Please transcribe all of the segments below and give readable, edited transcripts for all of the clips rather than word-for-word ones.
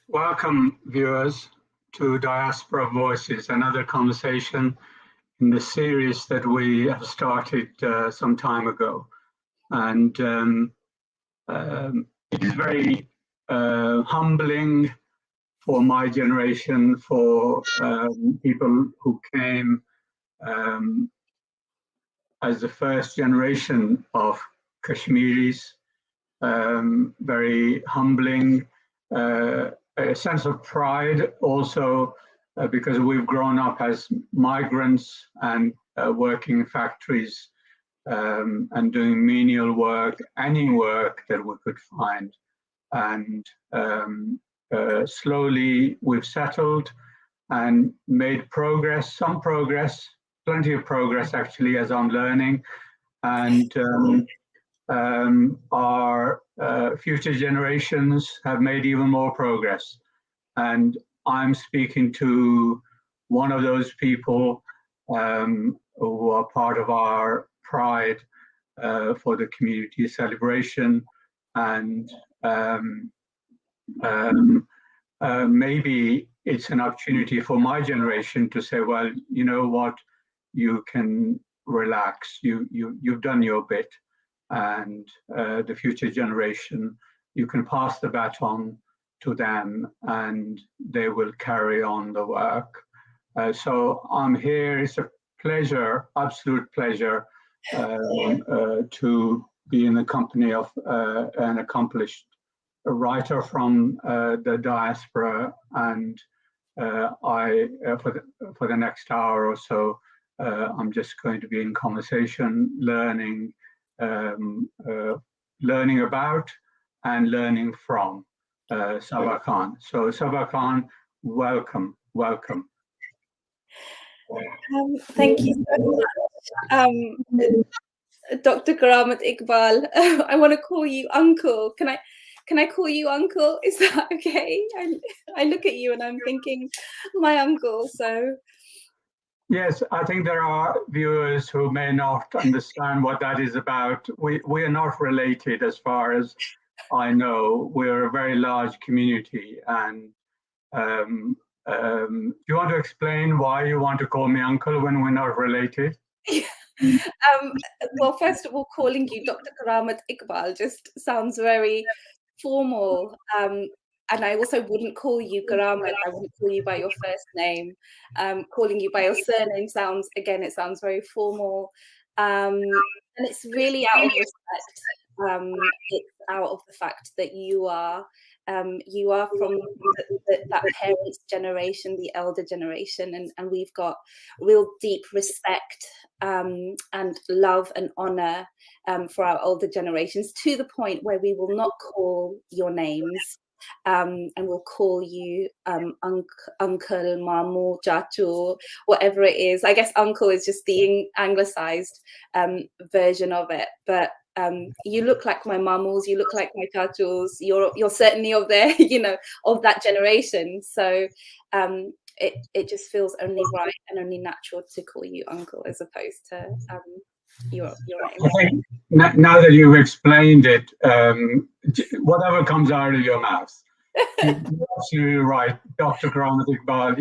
Welcome, viewers, to Diaspora Voices, another conversation in the series that we have started some time ago. And it's very humbling for my generation, for people who came as the first generation of Kashmiris, very humbling, a sense of pride also, because we've grown up as migrants and working in factories and doing menial work, any work that we could find. And slowly we've settled and made progress, some progress, plenty of progress actually, as I'm learning. And our future generations have made even more progress. And I'm speaking to one of those people who are part of our pride for the community celebration. And maybe it's an opportunity for my generation to say, well, you know what, you can relax, you've done your bit. And the future generation, you can pass the baton to them and they will carry on the work. So I'm here, it's a pleasure, absolute pleasure, to be in the company of an accomplished writer from the diaspora. And for the next hour or so, I'm just going to be in conversation, learning about and learning from Sabba Khan. So Sabba Khan, welcome. Thank you so much, Dr. Karamat Iqbal. I want to call you Uncle. Can I call you Uncle? Is that okay? I look at you and I'm thinking, my uncle. So. Yes, I think there are viewers who may not understand what that is about. We are not related as far as I know. We're a very large community. And do you want to explain why you want to call me uncle when we're not related? Well, first of all, calling you Dr. Karamat Iqbal just sounds very formal. And I also wouldn't call you Karamat. I wouldn't call you by your first name. Calling you by your surname sounds very formal. And it's really out of respect. It's out of the fact that you are from that parents' generation, the elder generation, and we've got real deep respect and love and honor for our older generations, to the point where we will not call your names. And we'll call you uncle, mamu, chachu, whatever it is. I guess uncle is just the anglicized version of it. But you look like my mamus, you look like my chachus. You're certainly of there, of that generation. So it just feels only right and only natural to call you uncle as opposed to your name. Now that you've explained it, whatever comes out of your mouth, you're absolutely right. Dr. Karamat Iqbal,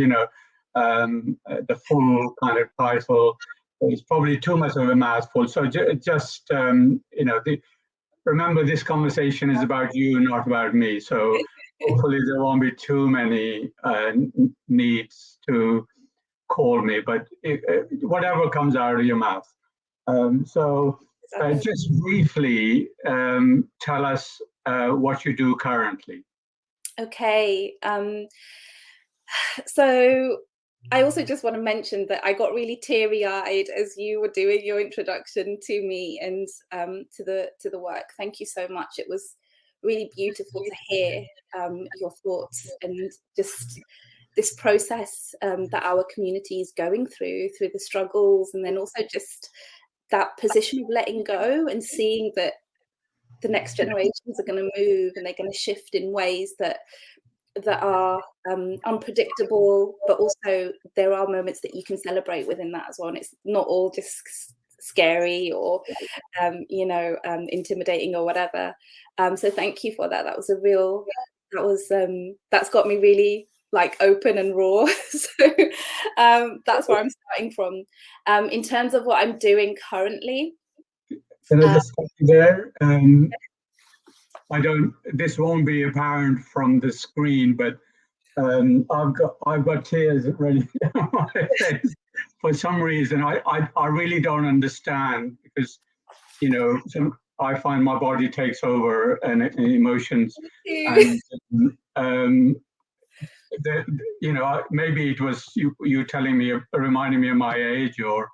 the full kind of title is probably too much of a mouthful. So just, remember this conversation is about you, not about me. So hopefully there won't be too many needs to call me, but whatever comes out of your mouth. Just briefly tell us what you do currently. Okay. So I also just want to mention that I got really teary-eyed as you were doing your introduction to me and to the work. Thank you so much. It was really beautiful to hear your thoughts and just this process that our community is going through the struggles, and then also just that position of letting go and seeing that the next generations are going to move and they're going to shift in ways that are unpredictable, but also there are moments that you can celebrate within that as well. And it's not all just scary or, intimidating or whatever. So thank you for that. That was a real that's got me really like open and raw. So that's where I'm starting from. In terms of what I'm doing currently, can I just stop you there? This won't be apparent from the screen, but I've got tears running down my face for some reason. I really don't understand, because I find my body takes over and emotions, and maybe it was you telling me, reminding me of my age, or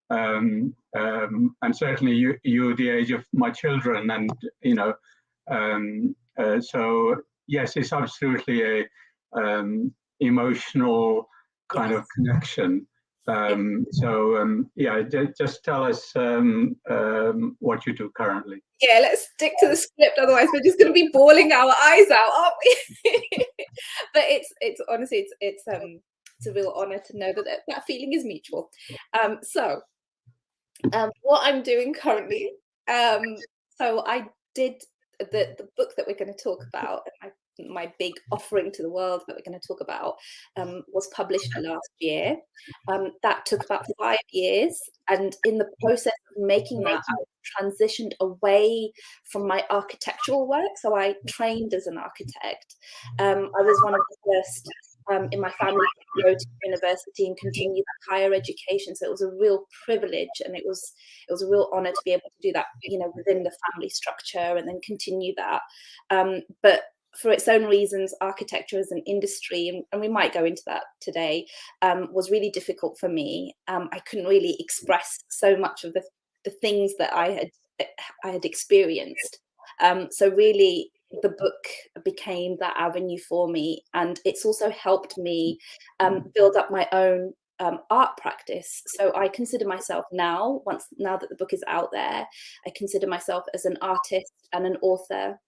and certainly you the age of my children, and so yes, it's absolutely a emotional kind of connection. Yeah, just tell us what you do currently. Yeah, let's stick to the script, otherwise we're just going to be bawling our eyes out, aren't we? But it's honestly it's a real honor to know that feeling is mutual. So what I'm doing currently, so I did the book that we're going to talk about, my big offering to the world that we're going to talk about, was published last year. That took about 5 years, and in the process of making that, I transitioned away from my architectural work. So I trained as an architect. I was one of the first in my family to go to university and continue that higher education. So it was a real privilege, and it was a real honor to be able to do that, within the family structure, and then continue that. But for its own reasons, architecture as an industry, and we might go into that today, was really difficult for me. I couldn't really express so much of the things that I had experienced. So really, the book became that avenue for me, and it's also helped me build up my own art practice. So I consider myself now that the book is out there, I consider myself as an artist and an author.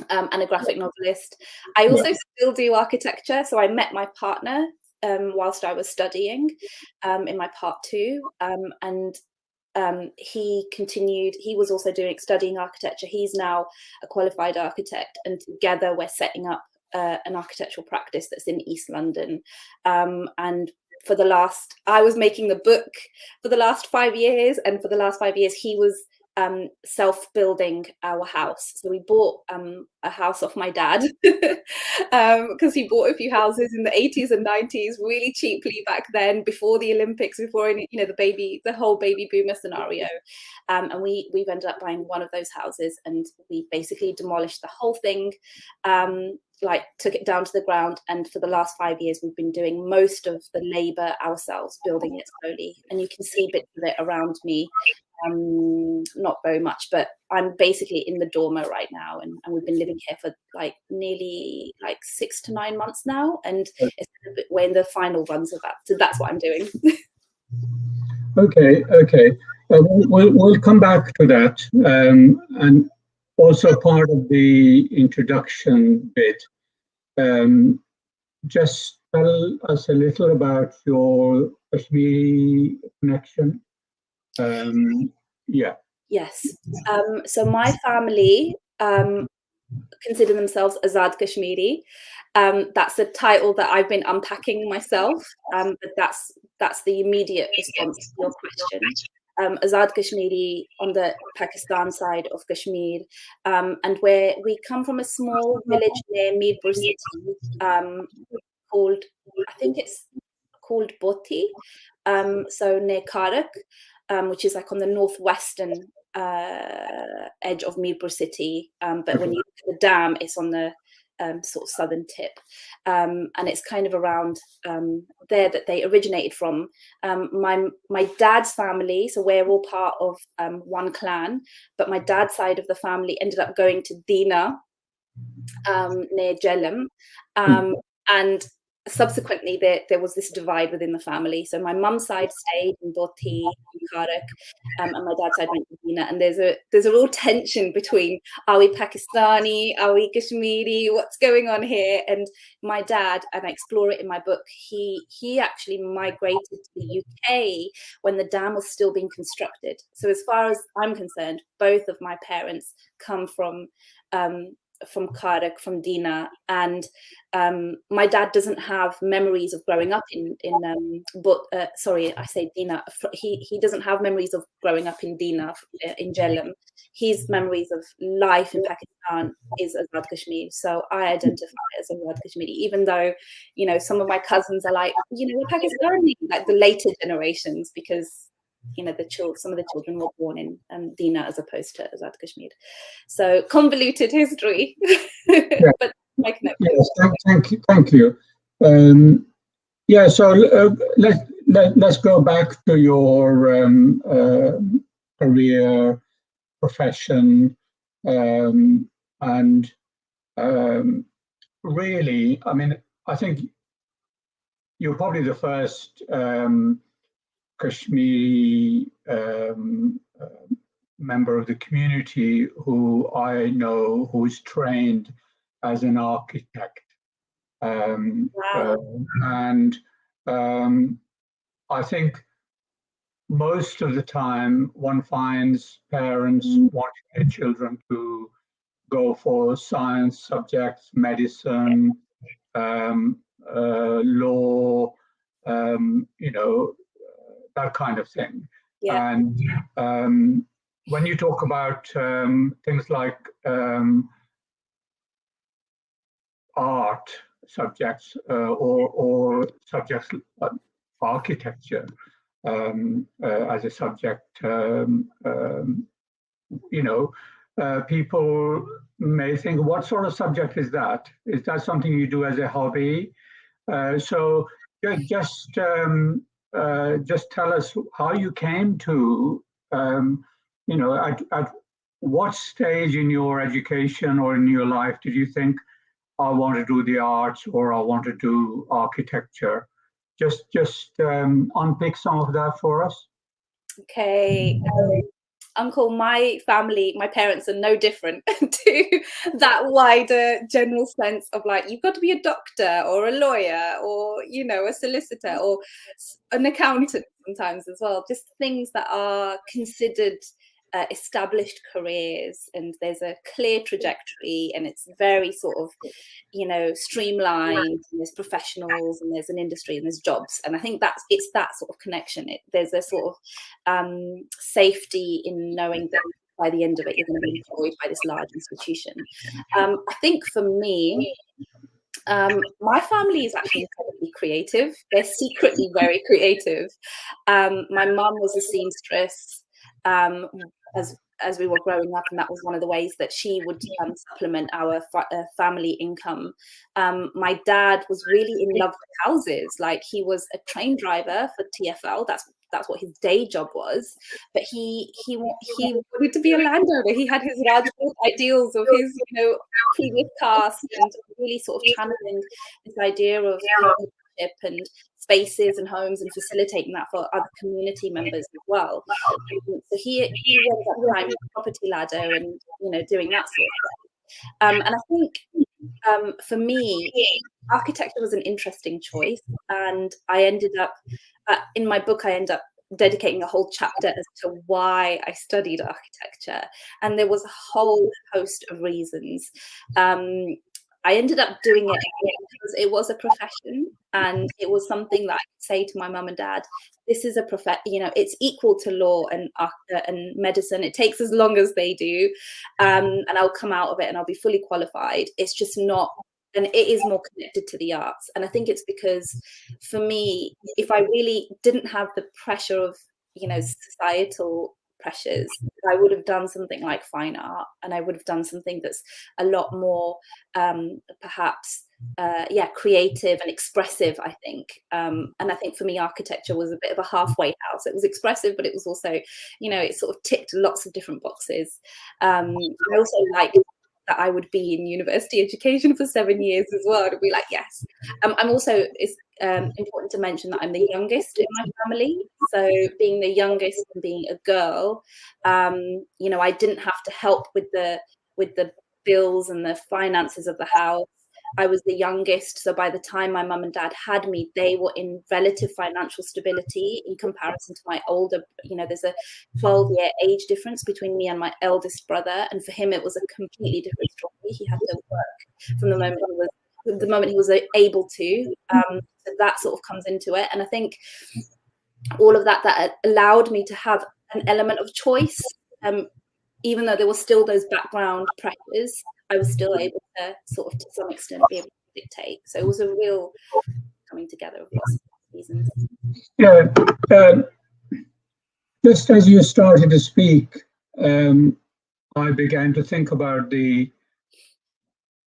And a graphic novelist. I also still do architecture. So I met my partner whilst I was studying in my part 2, and he was also studying architecture. He's now a qualified architect, and together we're setting up an architectural practice that's in East London. And I was making the book for the last 5 years, and for the last 5 years he was self-building our house. So we bought a house off my dad because he bought a few houses in the 80s and 90s really cheaply back then, before the Olympics, before the whole baby boomer scenario. And we've ended up buying one of those houses, and we basically demolished the whole thing, took it down to the ground, and for the last 5 years we've been doing most of the labor ourselves, building it slowly. And you can see bits of it around me. Not very much, but I'm basically in the dormer right now, and we've been living here for nearly 6 to 9 months now, and we're in the final runs of that. So that's what I'm doing. Okay. We'll come back to that, and also part of the introduction bit. Just tell us a little about your Kashmiri connection. Yes. So my family consider themselves Azad Kashmiri. That's a title that I've been unpacking myself, but that's the immediate response to your question. Azad Kashmiri on the Pakistan side of Kashmir, and we come from a small village near Mirpur city, I think it's called Boti, so near Karak, which is on the northwestern edge of Mirpur city. But when you look at the dam, it's on the sort of southern tip, and it's kind of around there that they originated from. My dad's family, so we're all part of one clan, but my dad's side of the family ended up going to Dina near Jhelum, and subsequently there was this divide within the family. So my mum's side stayed in Boti, Karak, and my dad's side went to Dina. And there's a real tension between, are we Pakistani, are we Kashmiri, what's going on here? And my dad, and I explore it in my book, he actually migrated to the UK when the dam was still being constructed. So as far as I'm concerned, both of my parents come from Karak, from Dina, and my dad doesn't have memories of growing up sorry, I say Dina. He doesn't have memories of growing up in Dina, in Jhelum. His memories of life in Pakistan is Azad Kashmir. So I identify as Azad Kashmiri, even though, you know, some of my cousins are like, you know, we're Pakistani, like the later generations, because, you know, some of the children were born in Dina as opposed to Azad Kashmir. So convoluted history, Yeah. but my connection. Yes, thank you. Yeah, so let's go back to your career, profession, and really, I mean, I think you're probably the first Kashmiri member of the community who I know who's trained as an architect. Wow. And I think most of the time one finds parents wanting their children to go for science subjects, medicine, law, you know, that kind of thing. Yeah. And when you talk about things like art subjects or subjects like architecture as a subject, you know, people may think, what sort of subject is that? Is that something you do as a hobby? So just tell us how you came to, you know, at what stage in your education or in your life did you think, I want to do the arts or I want to do architecture? Just unpick some of that for us. Okay. Uncle, my family, my parents are no different to that wider general sense of like, you've got to be a doctor or a lawyer or, you know, a solicitor or an accountant sometimes as well. Just things that are considered established careers, and there's a clear trajectory, and it's very sort of, you know, streamlined, and there's professionals and there's an industry and there's jobs. And I think it's that sort of connection. There's a sort of safety in knowing that by the end of it you're going to be employed by this large institution. I think for me, my family is actually incredibly creative. They're secretly very creative. My mum was a seamstress as we were growing up, and that was one of the ways that she would supplement our family income. My dad was really in love with houses. Like, he was a train driver for TfL. That's what his day job was. But he wanted to be a landowner. He had his Rajput ideals of his, you know, previous caste, and really sort of channeling this idea of ownership and spaces and homes and facilitating that for other community members as well. So he ended up climbing the property ladder and, you know, doing that sort of thing. And I think for me, architecture was an interesting choice, and I ended up in my book, I end up dedicating a whole chapter as to why I studied architecture, and there was a whole host of reasons. I ended up doing it because it was a profession, and it was something that I could say to my mum and dad, this is a you know, it's equal to law and medicine. It takes as long as they do, and I'll come out of it and I'll be fully qualified. It's just not, and it is more connected to the arts. And I think it's because, for me, if I really didn't have the pressure of, you know, societal pressures, I would have done something like fine art, and I would have done something that's a lot more perhaps creative and expressive, I think. And I think for me, architecture was a bit of a halfway house. It was expressive, but it was also, you know, it sort of ticked lots of different boxes. I also liked that I would be in university education for 7 years as well, to be like, yes. I'm also, it's important to mention that I'm the youngest in my family. So being the youngest and being a girl, you know, I didn't have to help with the bills and the finances of the house. I was the youngest, so by the time my mum and dad had me, they were in relative financial stability in comparison to my older, there's a 12-year age difference between me and my eldest brother, and for him it was a completely different story. He had to work from the moment he was able to. So that sort of comes into it, and I think all of that allowed me to have an element of choice. Even though there were still those background pressures, I was still able to sort of, to some extent, be able to dictate. So it was a real coming together of lots of reasons. Yeah, just as you started to speak, I began to think about the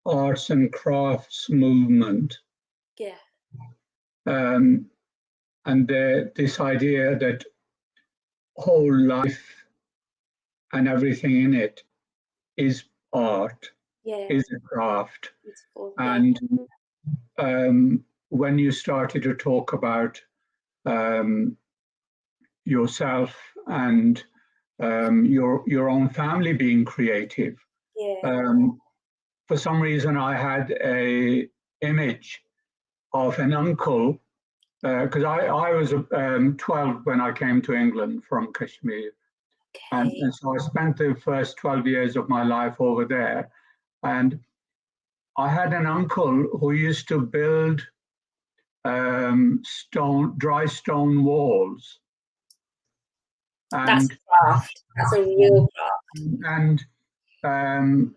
arts and crafts movement. Yeah. And this idea that whole life and everything in it is art, is a craft. And when you started to talk about yourself and your own family being creative, for some reason I had a image of an uncle, because I was 12 when I came to England from Kashmir. And so I spent the first 12 years of my life over there. And I had an uncle who used to build dry stone walls. And that's a craft. That's a real craft. And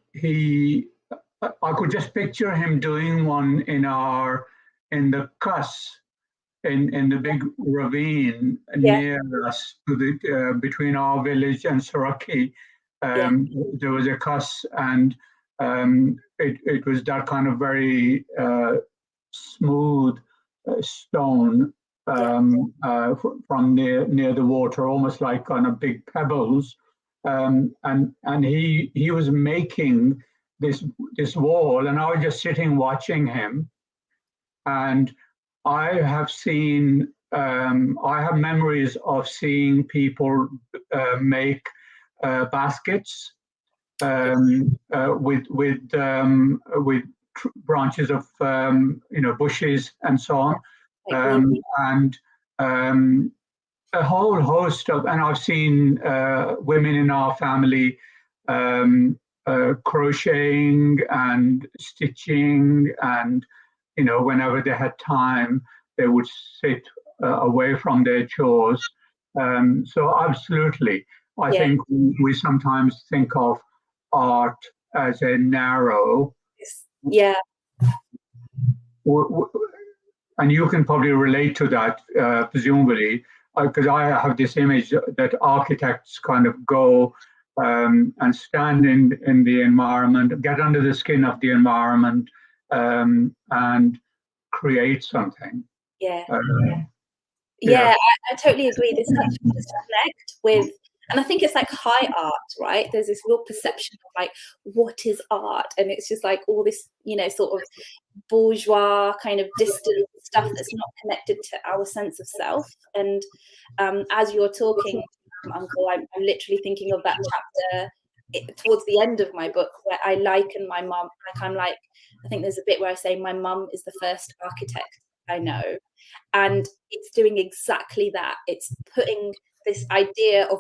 I could just picture him doing one in the Kuss, in the big ravine near us, between our village and Saraki. There was a Kuss, and it was that kind of very smooth stone from near the water, almost like kind of big pebbles. And he was making this wall, and I was just sitting watching him. And I have memories of seeing people make baskets with branches of bushes and so on, and a whole host of. And I've seen women in our family crocheting and stitching, and whenever they had time, they would sit away from their chores. So absolutely, I think we sometimes think of art as a narrow. Yeah. And you can probably relate to that, presumably, because I have this image that architects kind of go and stand in the environment, get under the skin of the environment, and create something. I totally agree. There's such a disconnect with, and I think it's like high art, right? There's this real perception of like, what is art? And it's just like all this, sort of bourgeois kind of distant stuff that's not connected to our sense of self. And as you're talking, Uncle, I'm literally thinking of that chapter towards the end of my book where I liken my mum, I think there's a bit where I say my mum is the first architect I know. And it's doing exactly that. It's putting this idea of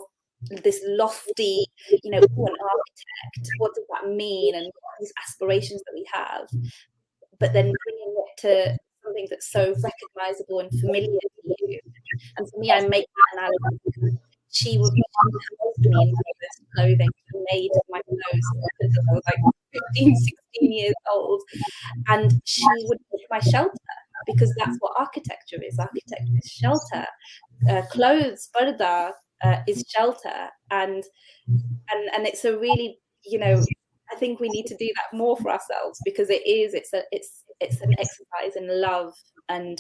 this lofty, an architect, what does that mean? And these aspirations that we have, but then bringing it to something that's so recognizable and familiar to you. And for me, I make that analogy. She would house me in my first clothing, made my clothes since I was like 15, 16 years old. And she would make my shelter, because that's what architecture is. Architecture is shelter. Clothes, barda, is shelter. And it's a really, I think we need to do that more for ourselves, because it's an exercise in love and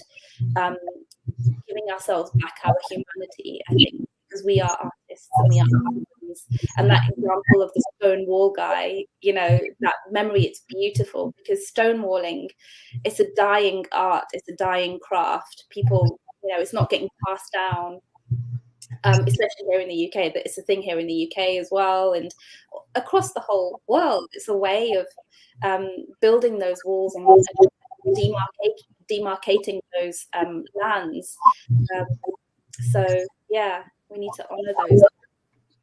giving ourselves back our humanity, I think, because we are artists and we are artists. And that example of the stone wall guy, that memory, it's beautiful, because stonewalling, it's a dying art, it's a dying craft. People, it's not getting passed down. especially here in the UK, but it's a thing here in the UK as well, and across the whole world. It's a way of building those walls and demarcating those lands. So yeah, we need to honour those.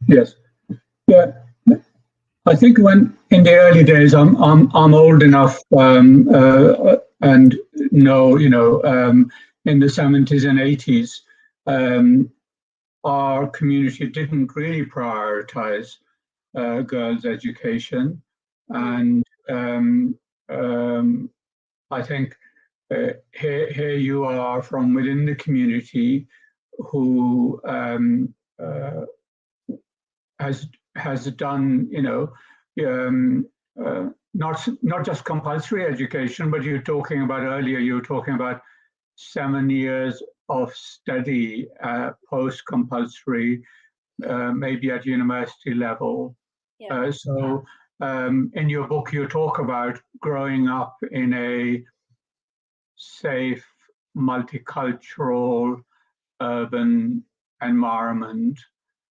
Yes, yeah. I think when in the early days, I'm old enough and know, you know, in the 70s and 80s, our community didn't really prioritize girls' education, and I think here you are from within the community who has done, you know, not just compulsory education, but you're talking about earlier. You were talking about 7 years of study post-compulsory, maybe at university level. Yeah. So in your book, you talk about growing up in a safe, multicultural, urban environment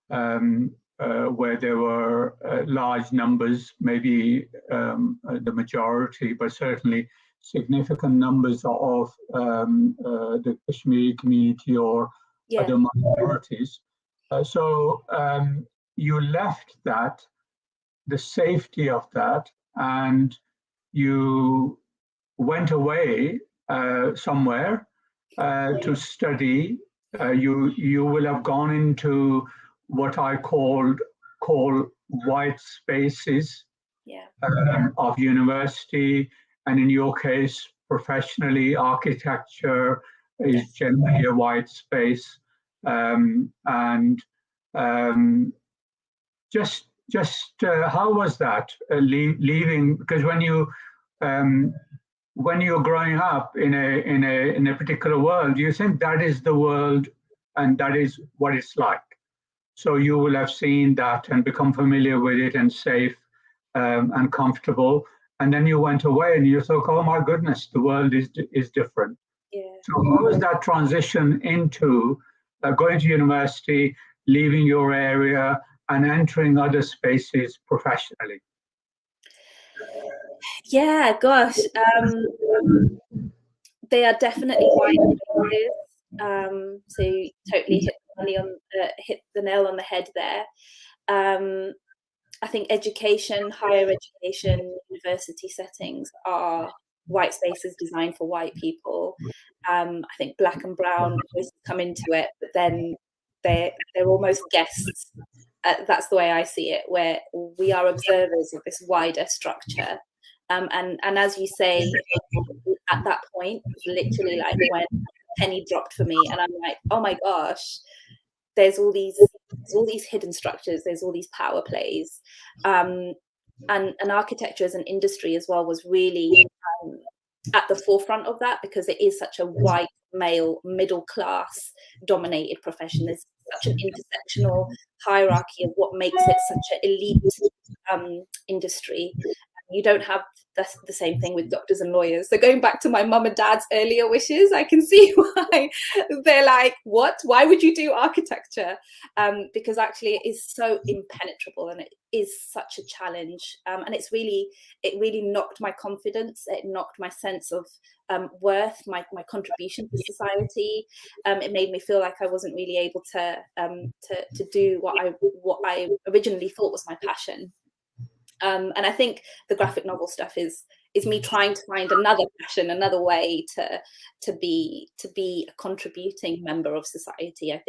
where there were large numbers, maybe the majority, but certainly significant numbers of the Kashmiri community or other minorities. So you left that, the safety of that, and you went away somewhere to study. You will have gone into what I call white spaces of university, and in your case, professionally, architecture is generally a white space, and just how was that leaving? Because when you're growing up in a particular world, you think that is the world and that is what it's like. So you will have seen that and become familiar with it and safe and comfortable. And then you went away and you thought, oh my goodness, the world is different. Yeah. So how was that transition into going to university, leaving your area and entering other spaces professionally? Yeah, gosh. They are definitely white spaces. So you totally hit the nail on the head there. I think education, higher education, university settings are white spaces designed for white people. I think black and brown voices come into it, but then they're almost guests. That's the way I see it, where we are observers of this wider structure. And as you say, at that point, literally like when a penny dropped for me, and I'm like, oh my gosh, there's all these hidden structures, there's all these power plays, and architecture as an industry as well was really at the forefront of that, because it is such a white male middle class dominated profession. There's such an intersectional hierarchy of what makes it such an elite industry. You don't have the same thing with doctors and lawyers. So going back to my mum and dad's earlier wishes, I can see why they're like, what? Why would you do architecture? Because actually it is so impenetrable and it is such a challenge. And it really knocked my confidence. It knocked my sense of worth, my contribution to society. It made me feel like I wasn't really able to do what I originally thought was my passion. And I think the graphic novel stuff is me trying to find another passion, another way to be a contributing member of society. I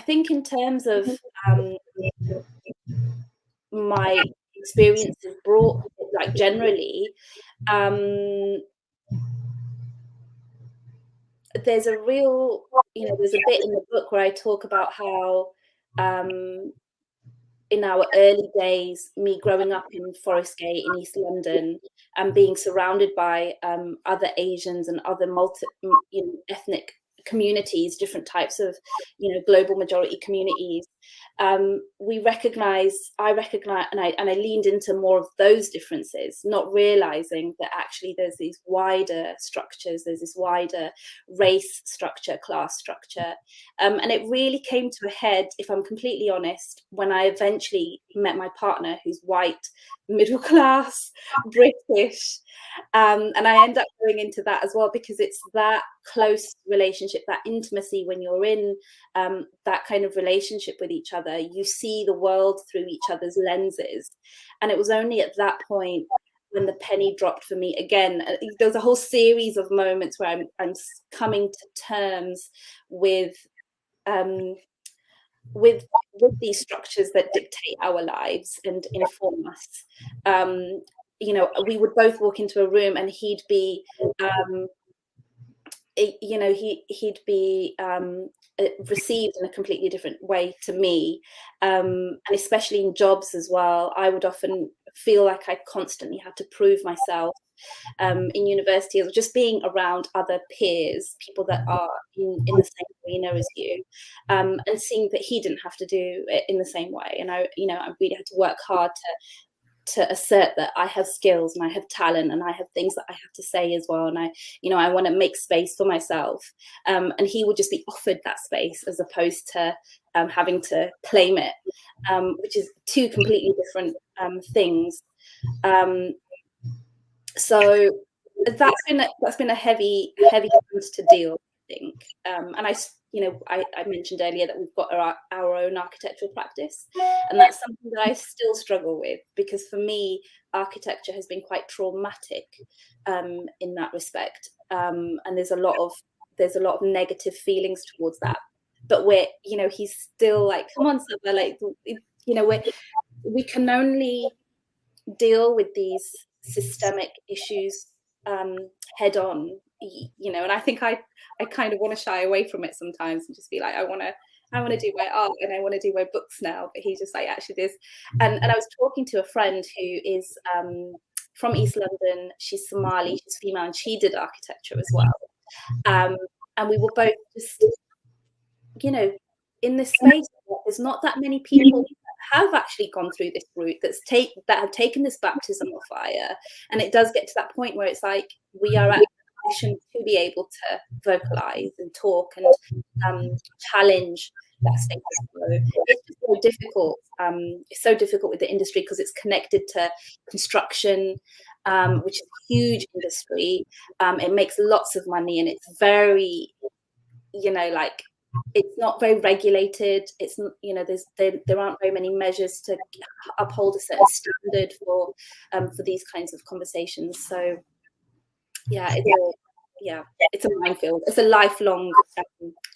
think in terms of my experiences brought, like generally, there's a real, there's a bit in the book where I talk about how in our early days, me growing up in Forest Gate in East London and being surrounded by other Asians and other ethnic communities, different types of, global majority communities, I recognize, and I leaned into more of those differences, not realizing that actually there's these wider structures, there's this wider race structure, class structure. And it really came to a head, if I'm completely honest, when I eventually met my partner, who's white, middle class, British. And I end up going into that as well, because it's that close relationship, that intimacy when you're in that kind of relationship with each other. You see the world through each other's lenses. And it was only at that point when the penny dropped for me again. There was a whole series of moments where I'm coming to terms with these structures that dictate our lives and inform us. You know, we would both walk into a room and he'd be you know, he'd be received in a completely different way to me, and especially in jobs as well. I would often feel like I constantly had to prove myself in university, or just being around other peers, people that are in the same arena as you, and seeing that he didn't have to do it in the same way. And I really had to work hard to assert that I have skills and I have talent and I have things that I have to say as well. And I want to make space for myself. And he would just be offered that space as opposed to having to claim it, which is two completely different things. So that's been a heavy challenge to deal, I think. And I mentioned earlier that we've got our own architectural practice, and that's something that I still struggle with, because for me, architecture has been quite traumatic in that respect, and there's a lot of negative feelings towards that. But he's still like, come on, Sabba, like, we can only deal with these systemic issues head on, and I think I kind of want to shy away from it sometimes and just be like, I want to do my art and I want to do my books now. But he's just like, actually this, and I was talking to a friend who is from East London. She's Somali, she's female, and she did architecture as well, and we were both just in this space. There's not that many people have actually gone through this route that have taken this baptism of fire, and it does get to that point where it's like we are at a position to be able to vocalize and talk and challenge that status quo. It's just so difficult. It's so difficult with the industry because it's connected to construction, which is a huge industry. It makes lots of money, and it's very, it's not very regulated. It's there aren't very many measures to uphold a certain standard for these kinds of conversations. So it's a minefield. It's a lifelong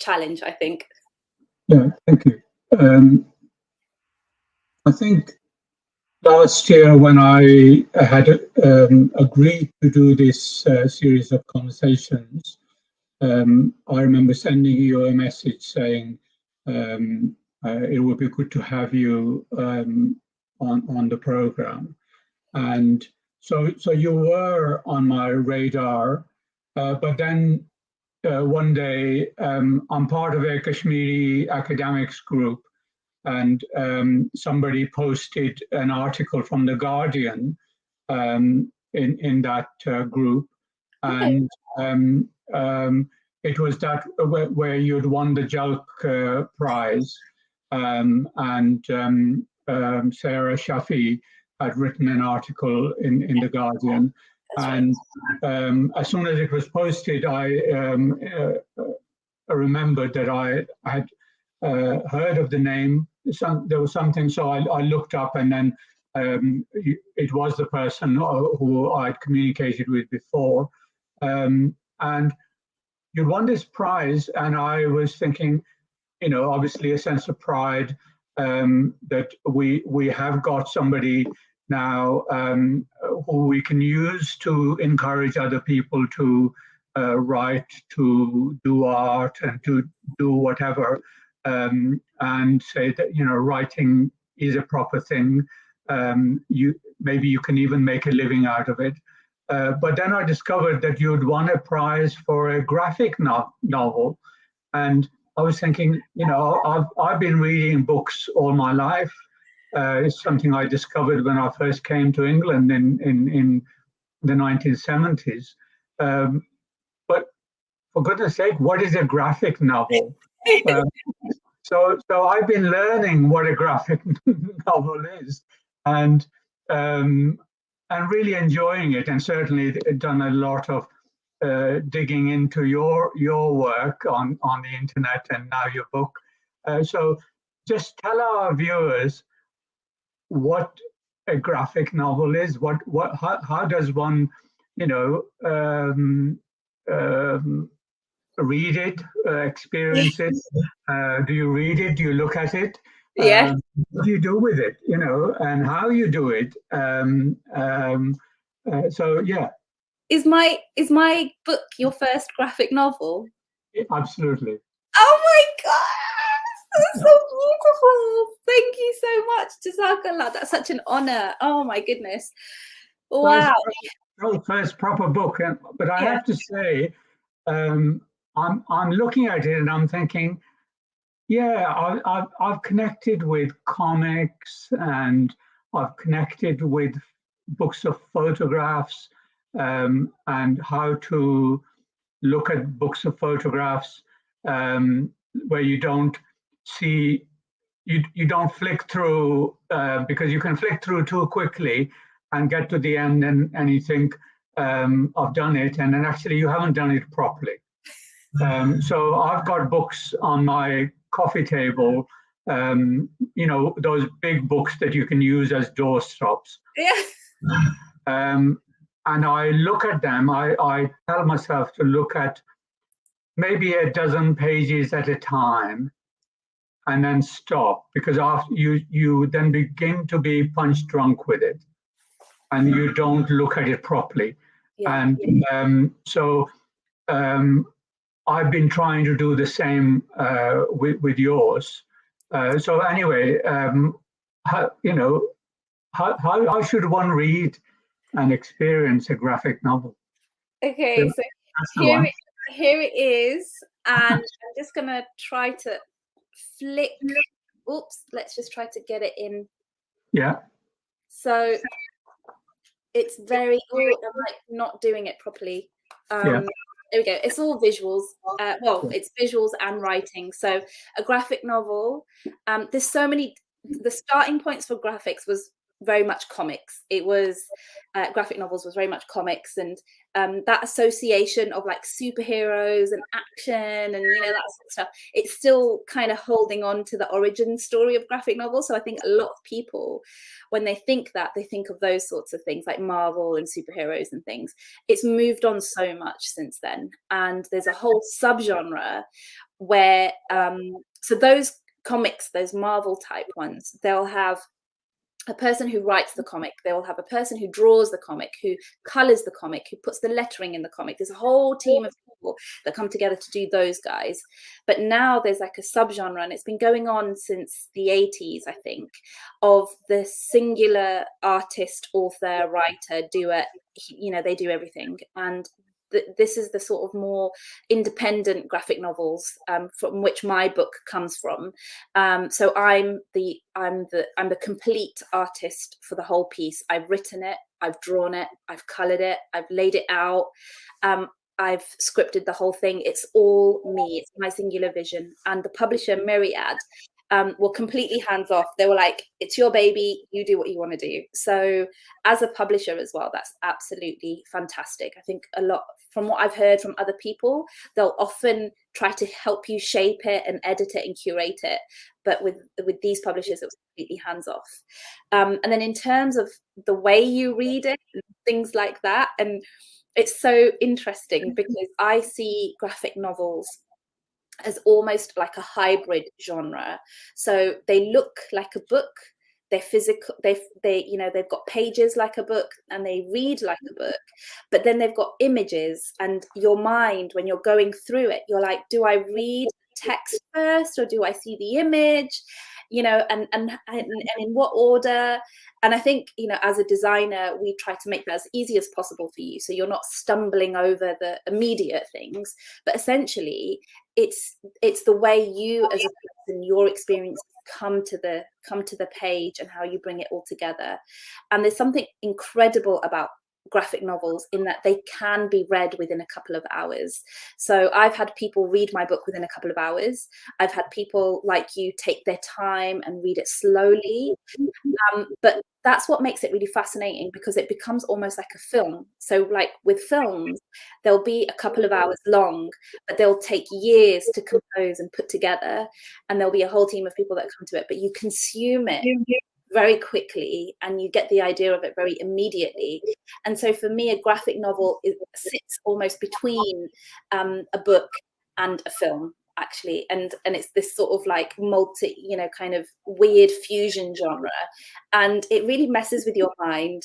challenge, I think. Yeah, thank you. I think last year when I had agreed to do this series of conversations, I remember sending you a message saying it would be good to have you on the program, and so you were on my radar. But then one day, I'm part of a Kashmiri academics group, and somebody posted an article from The Guardian in that group, and it was that where you'd won the Jalk Prize, and Sarah Shafi had written an article in The Guardian. And as soon as it was posted, I remembered that I had heard of the name. There was something, so I looked up, and then it was the person who I'd communicated with before. And you won this prize, and I was thinking, obviously a sense of pride that we have got somebody now who we can use to encourage other people to write, to do art, and to do whatever, and say that writing is a proper thing. Maybe you can even make a living out of it. But then I discovered that you'd won a prize for a graphic novel, and I was thinking, I've been reading books all my life. It's something I discovered when I first came to England in the 1970s. But for goodness sake, what is a graphic novel? So I've been learning what a graphic novel is, and really enjoying it, and certainly done a lot of digging into your work on the internet and now your book. So just tell our viewers what a graphic novel is. How does one, read it, experience it? Do you read it? Do you look at it? Yeah. What do you do with it? And how you do it. So yeah. Is my book your first graphic novel? Absolutely. Oh my God, that's so beautiful. Thank you so much, Jazakallah. That's such an honor. Oh my goodness. Wow. First proper book, but I have to say, I'm looking at it and I'm thinking, yeah, I've connected with comics, and I've connected with books of photographs, and how to look at books of photographs where you don't see, you don't flick through, because you can flick through too quickly and get to the end and you think, I've done it, and then actually you haven't done it properly. So I've got books on my coffee table, those big books that you can use as doorstops. Yeah. And I look at them, I tell myself to look at maybe a dozen pages at a time and then stop, because after you then begin to be punch drunk with it and you don't look at it properly. Yeah. And so I've been trying to do the same with yours. So anyway, how should one read and experience a graphic novel? Okay, so here it is, and I'm just gonna try to flick. Oops, let's just try to get it in. Yeah. So it's very. Oh, I'm like not doing it properly. There we go. It's all visuals. It's visuals and writing. So a graphic novel. There's so many. The starting points for graphics was very much comics. It was graphic novels was very much comics, and that association of like superheroes and action and that sort of stuff. It's still kind of holding on to the origin story of graphic novels. So I think a lot of people, when they think that, they think of those sorts of things like Marvel and superheroes and things. It's moved on so much since then, and there's a whole subgenre where so those comics, those Marvel type ones, they'll have a person who writes the comic, they will have a person who draws the comic, who colors the comic, who puts the lettering in the comic. There's a whole team of people that come together to do those guys. But now there's like a subgenre, and it's been going on since the 80s, I think, of the singular artist, author, writer, doer, they do everything. And this is the sort of more independent graphic novels from which my book comes from. So I'm the complete artist for the whole piece. I've written it, I've drawn it, I've colored it, I've laid it out. I've scripted the whole thing. It's all me. It's my singular vision. And the publisher Myriad were completely hands off. They were like, it's your baby, you do what you want to do. So as a publisher as well, that's absolutely fantastic. I think a lot from what I've heard from other people, they'll often try to help you shape it and edit it and curate it. But with these publishers, it was completely hands off. And then in terms of the way you read it, and things like that, and it's so interesting because I see graphic novels as almost like a hybrid genre. So they look like a book, they're physical, they've got pages like a book and they read like a book, but then they've got images, and your mind, when you're going through it, you're like, do I read text first or do I see the image? you know, and in what order. And I think, you know, as a designer, we try to make that as easy as possible for you, so you're not stumbling over the immediate things, but essentially it's the way you as a person, your experience come to the page and how you bring it all together. And there's something incredible about graphic novels in that they can be read within a couple of hours. So I've had people read my book within a couple of hours. I've had people like you take their time and read it slowly. But that's what makes it really fascinating, because it becomes almost like a film. So like with films, they'll be a couple of hours long, but they'll take years to compose and put together. And there'll be a whole team of people that come to it, but you consume it very quickly and you get the idea of it very immediately. And so for me, a graphic novel sits almost between a book and a film, actually, and it's this sort of like multi, you know, kind of weird fusion genre, and it really messes with your mind.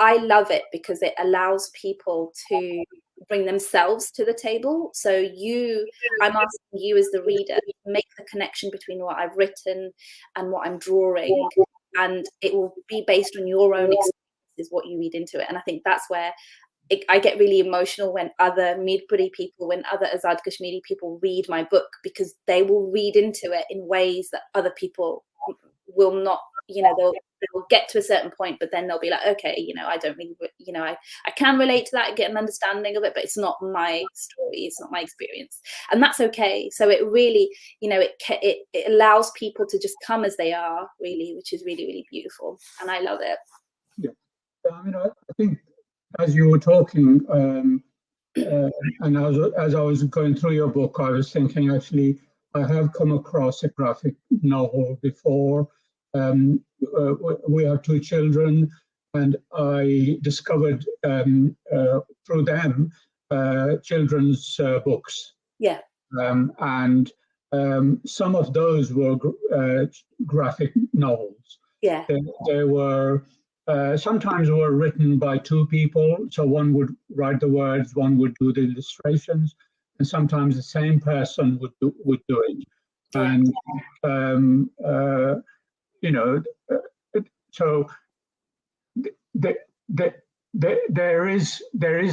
I love it because it allows people to bring themselves to the table. So I'm asking you as the reader to make the connection between what I've written and what I'm drawing, and it will be based on your own experiences, what you read into it. And I think that's where I get really emotional when other Midpuri people, when other Azad Kashmiri people read my book, because they will read into it in ways that other people will not. You know, they'll get to a certain point, but then they'll be like, okay, you know, I don't really, you know, I can relate to that, get an understanding of it, but it's not my story, it's not my experience, and that's okay. So it really, you know, it allows people to just come as they are, really, which is really, really beautiful, and I love it. Yeah, I mean, I think as you were talking, and as I was going through your book, I was thinking, actually, I have come across a graphic novel before. We have 2 children, and I discovered through them children's books. Yeah. And some of those were graphic novels. Yeah. They were sometimes were written by 2 people. So one would write the words, one would do the illustrations, and sometimes the same person would do it. Yeah. And you know, so there is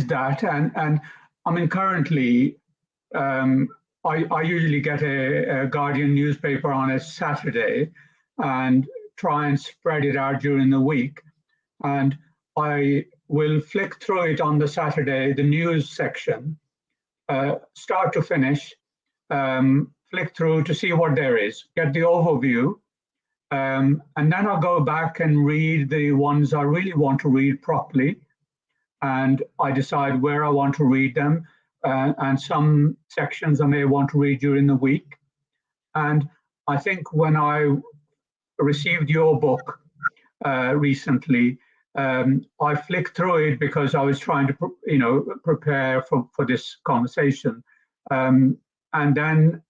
that, and I mean, currently, I usually get a Guardian newspaper on a Saturday, and try and spread it out during the week, and I will flick through it on the Saturday, the news section, start to finish, flick through to see what there is, get the overview. And then I'll go back and read the ones I really want to read properly, and I decide where I want to read them, and some sections I may want to read during the week. And I think when I received your book recently, I flicked through it because I was trying to, you know, prepare for this conversation, and then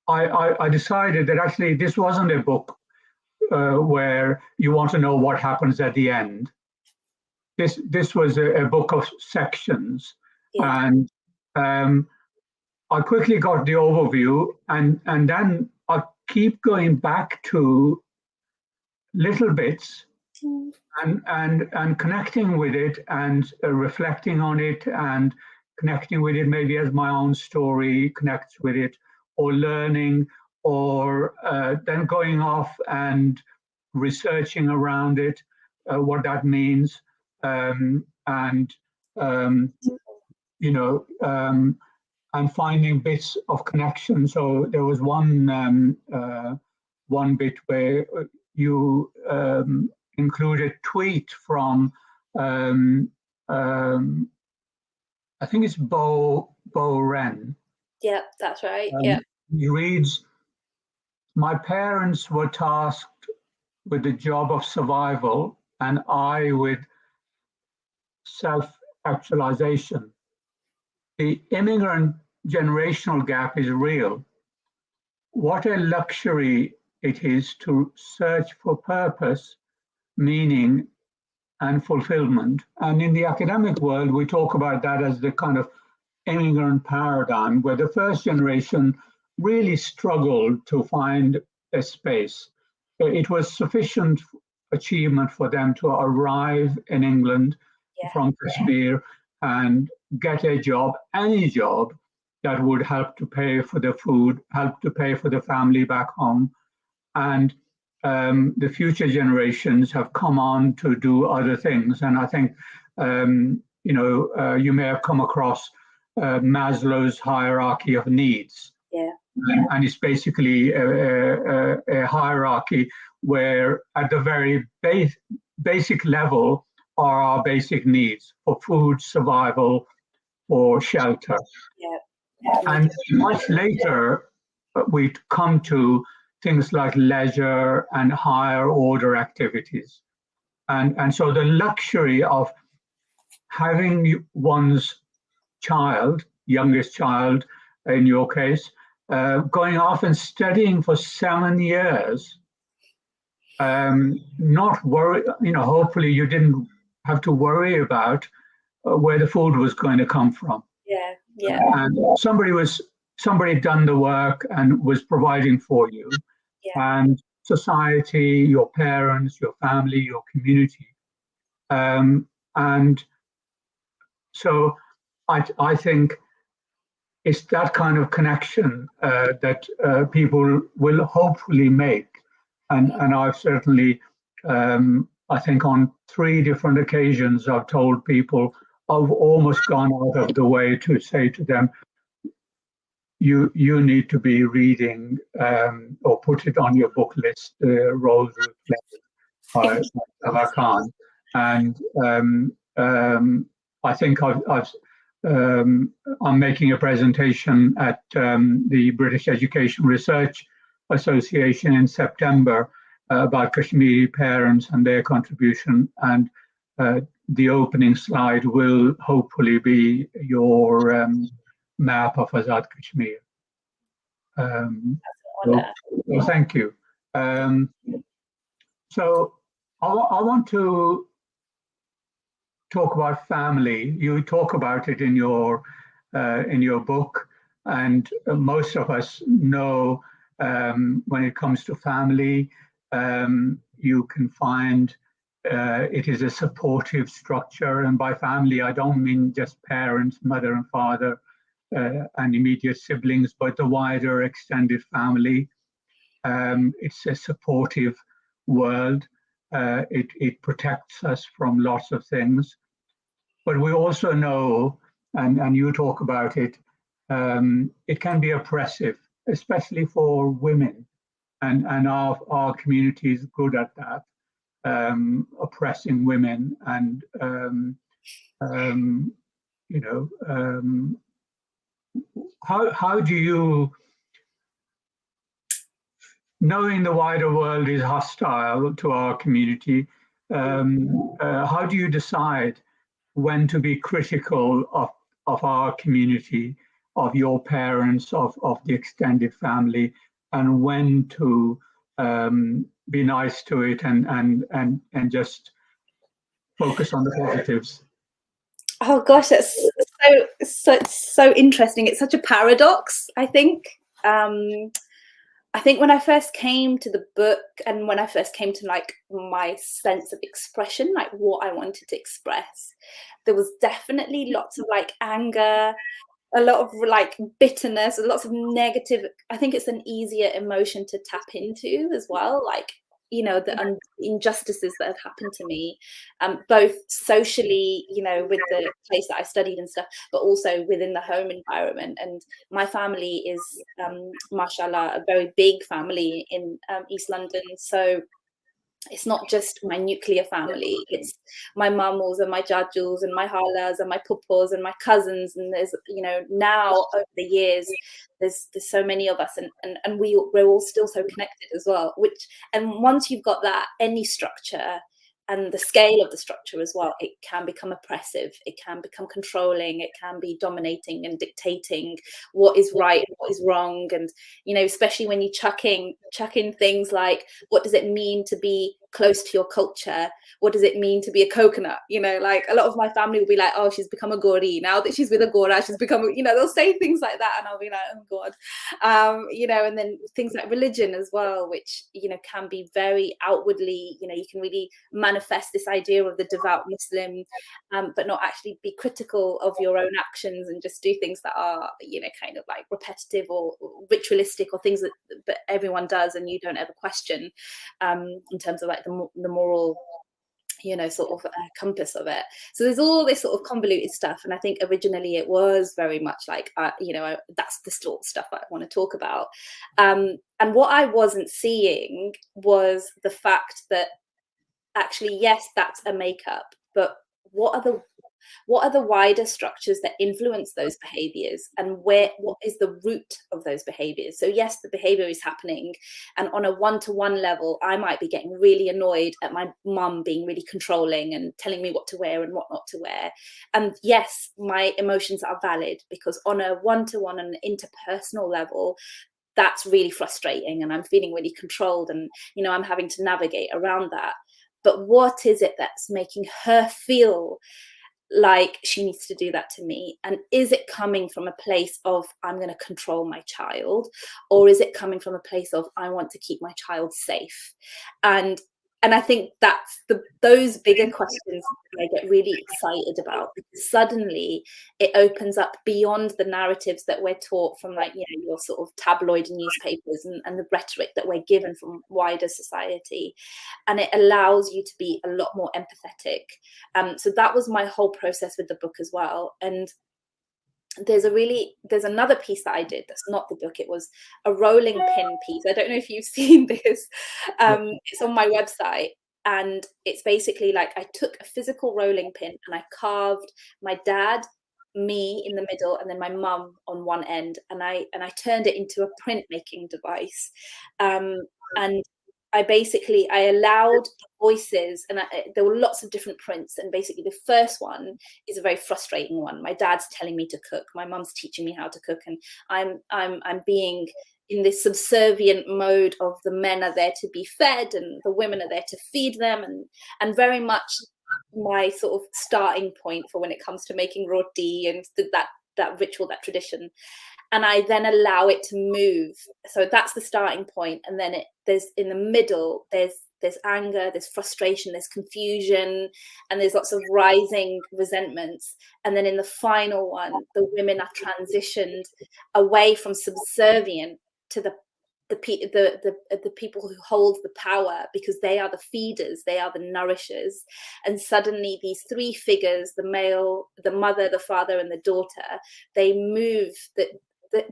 I decided that actually this wasn't a book where you want to know what happens at the end. This was a book of sections, yeah. And I quickly got the overview, and then I keep going back to little bits and connecting with it, and reflecting on it, and connecting with it maybe as my own story connects with it, or learning, or then going off and researching around it, what that means, and you know, and finding bits of connection. So there was one bit where you included a tweet from I think it's Bo Ren. Yeah, that's right. Yeah. He reads, "My parents were tasked with the job of survival, and I with self-actualization. The immigrant generational gap is real. What a luxury it is to search for purpose, meaning, and fulfillment." And in the academic world, we talk about that as the kind of immigrant paradigm, where the first generation really struggled to find space. It was sufficient achievement for them to arrive in England from Kashmir and get a job, any job, that would help to pay for the food, help to pay for the family back home. And the future generations have come on to do other things. And I think, you may have come across Maslow's hierarchy of needs. Yeah. And it's basically a hierarchy where at the very basic level are our basic needs for food, survival, or shelter. Yeah. And much later, we come to things like leisure and higher order activities. And so the luxury of having one's child, youngest child in your case, going off and studying for 7 years, not worry, hopefully you didn't have to worry about where the food was going to come from. Yeah. And somebody done the work and was providing for you. Yeah. And society, your parents, your family, your community. And so I think it's that kind of connection that people will hopefully make. And I've certainly, I think on 3 different occasions, I've told people, I've almost gone out of the way to say to them, you need to be reading or put it on your book list, The Role by Sabba Khan. And I think I'm making a presentation at the British Education Research Association in September about Kashmiri parents and their contribution. And the opening slide will hopefully be your map of Azad Kashmir. So thank you. So I want to talk about family. You talk about it in your book, and most of us know when it comes to family, you can find it is a supportive structure. And by family, I don't mean just parents, mother and father, and immediate siblings, but the wider extended family. It's a supportive world. It protects us from lots of things. But we also know, and you talk about it, it can be oppressive, especially for women. And our community is good at that, oppressing women. And, how do you, knowing the wider world is hostile to our community, how do you decide when to be critical of our community, of your parents, of the extended family, and when to be nice to it and just focus on the positives? Oh gosh, that's so interesting. It's such a paradox, I think. I think when I first came to the book and when I first came to like my sense of expression, like what I wanted to express, there was definitely lots of like anger, a lot of like bitterness, lots of negative. I think it's an easier emotion to tap into as well. Like, the injustices that have happened to me, both socially, with the place that I studied and stuff, but also within the home environment. And my family is, mashallah, a very big family in East London. So it's not just my nuclear family, it's my mammals and my jajus and my halas and my pupos and my cousins. And there's, now over the years, there's so many of us, and we're all still so connected as well. And once you've got that, any structure and the scale of the structure as well, it can become oppressive, it can become controlling, it can be dominating and dictating what is right and what is wrong. And especially when you chuck in things like, what does it mean to be close to your culture, what does it mean to be a coconut? You know, like a lot of my family will be like, oh, she's become a gori. Now that she's with a gora, she's become, you know, they'll say things like that. And I'll be like, oh God. You know, and then things like religion as well, which, you know, can be very outwardly, you know, you can really manifest this idea of the devout Muslim, but not actually be critical of your own actions and just do things that are, you know, kind of like repetitive or ritualistic, or things that everyone does and you don't ever question, in terms of like the moral, you know, sort of compass of it. So there's all this sort of convoluted stuff, and I think originally it was very much like, you know, that's the sort of stuff I want to talk about. And what I wasn't seeing was the fact that actually, yes, that's a makeup, but what are the wider structures that influence those behaviors, and what is the root of those behaviors? So yes, the behavior is happening, and on a one-to-one level, I might be getting really annoyed at my mum being really controlling and telling me what to wear and what not to wear. And yes, my emotions are valid, because on a one-to-one and interpersonal level, that's really frustrating, and I'm feeling really controlled, and, you know, I'm having to navigate around that. But what is it that's making her feel like she needs to do that to me? And is it coming from a place of, I'm going to control my child, or is it coming from a place of, I want to keep my child safe? And I think that's those bigger questions I get really excited about, because suddenly it opens up beyond the narratives that we're taught from, like, you know, your sort of tabloid newspapers and the rhetoric that we're given from wider society. And it allows you to be a lot more empathetic. So that was my whole process with the book as well. And there's another piece that I did that's not the book. It was a rolling pin piece. I don't know if you've seen this. It's on my website, and it's basically like I took a physical rolling pin and I carved my dad, me in the middle, and then my mum on one end, and I turned it into a printmaking device. And I allowed voices, and there were lots of different prints. And basically the first one is a very frustrating one. My dad's telling me to cook, my mum's teaching me how to cook, and I'm being in this subservient mode of, the men are there to be fed and the women are there to feed them, and very much my sort of starting point for when it comes to making roti and that ritual, that tradition. And I then allow it to move. So that's the starting point. And then there's in the middle, there's anger, there's frustration, there's confusion, and there's lots of rising resentments. And then in the final one, the women are transitioned away from subservient to the people who hold the power, because they are the feeders, they are the nourishers. And suddenly these three figures, the male, the mother, the father, and the daughter, they move.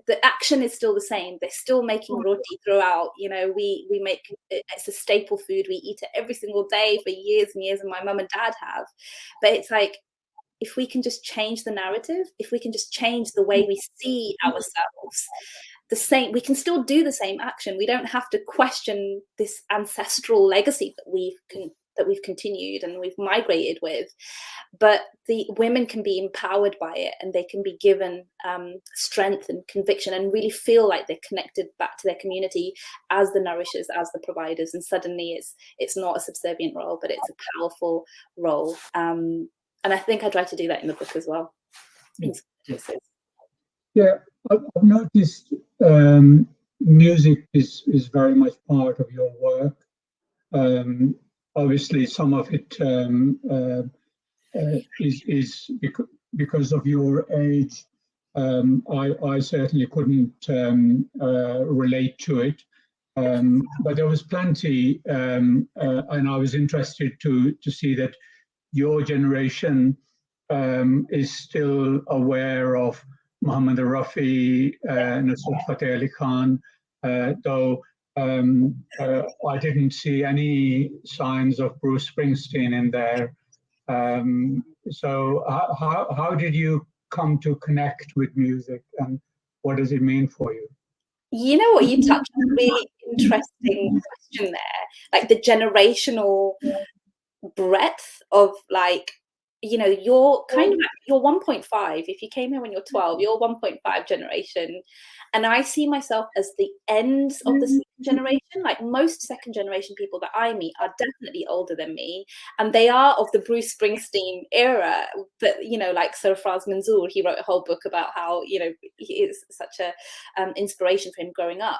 The action is still the same. They're still making roti throughout. You know, we make it's a staple food. We eat it every single day for years and years, and my mum and dad have. But it's like, if we can just change the narrative, if we can just change the way we see ourselves, we can still do the same action. We don't have to question this ancestral legacy that we've continued and we've migrated with, but the women can be empowered by it, and they can be given strength and conviction, and really feel like they're connected back to their community as the nourishers, as the providers. And suddenly it's not a subservient role, but it's a powerful role. And I think I try to do that in the book as well. Yeah, I've noticed music is very much part of your work. Obviously, some of it is because of your age. I certainly couldn't relate to it, but there was plenty, and I was interested to see that your generation is still aware of Muhammad Rafi, Nusrat Fateh Ali Khan, though I didn't see any signs of Bruce Springsteen in there. So how did you come to connect with music, and what does it mean for you? You know what, you touched on a really interesting question there, like the generational breadth of, like, you know, you're kind of, you're 1.5. If you came here when you're 12, you're 1.5 generation. And I see myself as the ends of the second generation. Like most second generation people that I meet are definitely older than me. And they are of the Bruce Springsteen era. But, you know, like Sarfraz Manzoor, he wrote a whole book about how, you know, he is such a inspiration for him growing up.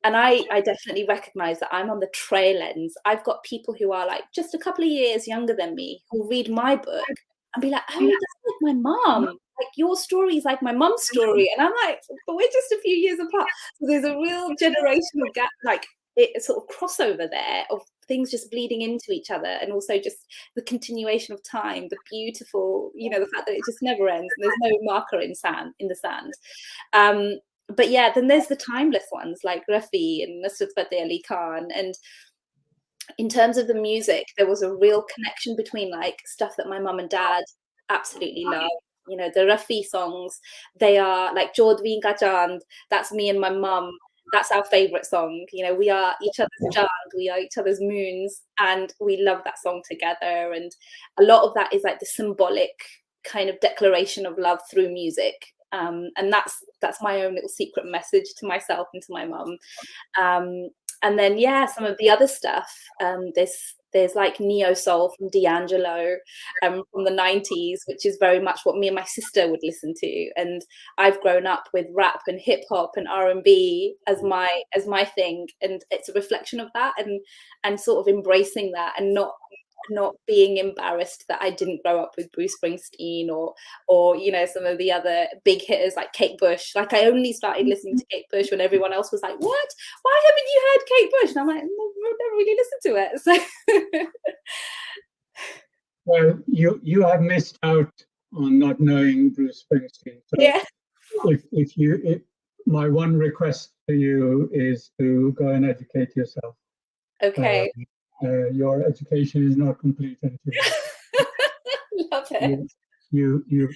And I definitely recognize that I'm on the trail ends. I've got people who are like just a couple of years younger than me who read my book and be like, oh, that's like my mom. Like your story is like my mom's story. And I'm like, but we're just a few years apart. So there's a real generational gap, like it sort of crossover there of things just bleeding into each other, and also just the continuation of time, the beautiful, you know, the fact that it just never ends and there's no marker in the sand. But yeah, then there's the timeless ones like Rafi and Nusrat Fateh Ali Khan. And in terms of the music, there was a real connection between like stuff that my mum and dad absolutely love. You know, the Rafi songs, they are like Jodhveen Ka Chand, that's me and my mum. That's our favorite song. You know, we are each other's chand, we are each other's moons, and we love that song together. And a lot of that is like the symbolic kind of declaration of love through music. And that's my own little secret message to myself and to my mum. And then yeah, some of the other stuff. There's like neo soul from D'Angelo from the 90s, which is very much what me and my sister would listen to. And I've grown up with rap and hip hop and R&B as my thing, and it's a reflection of that, and sort of embracing that, and not being embarrassed that I didn't grow up with Bruce Springsteen or you know, some of the other big hitters like Kate Bush. Like I only started listening to Kate Bush when everyone else was like, what? Why haven't you heard Kate Bush? And I'm like, no, I've never really listened to it. So well, you have missed out on not knowing Bruce Springsteen. So yeah. if my one request to you is to go and educate yourself. Okay. Your education is not complete until love it. you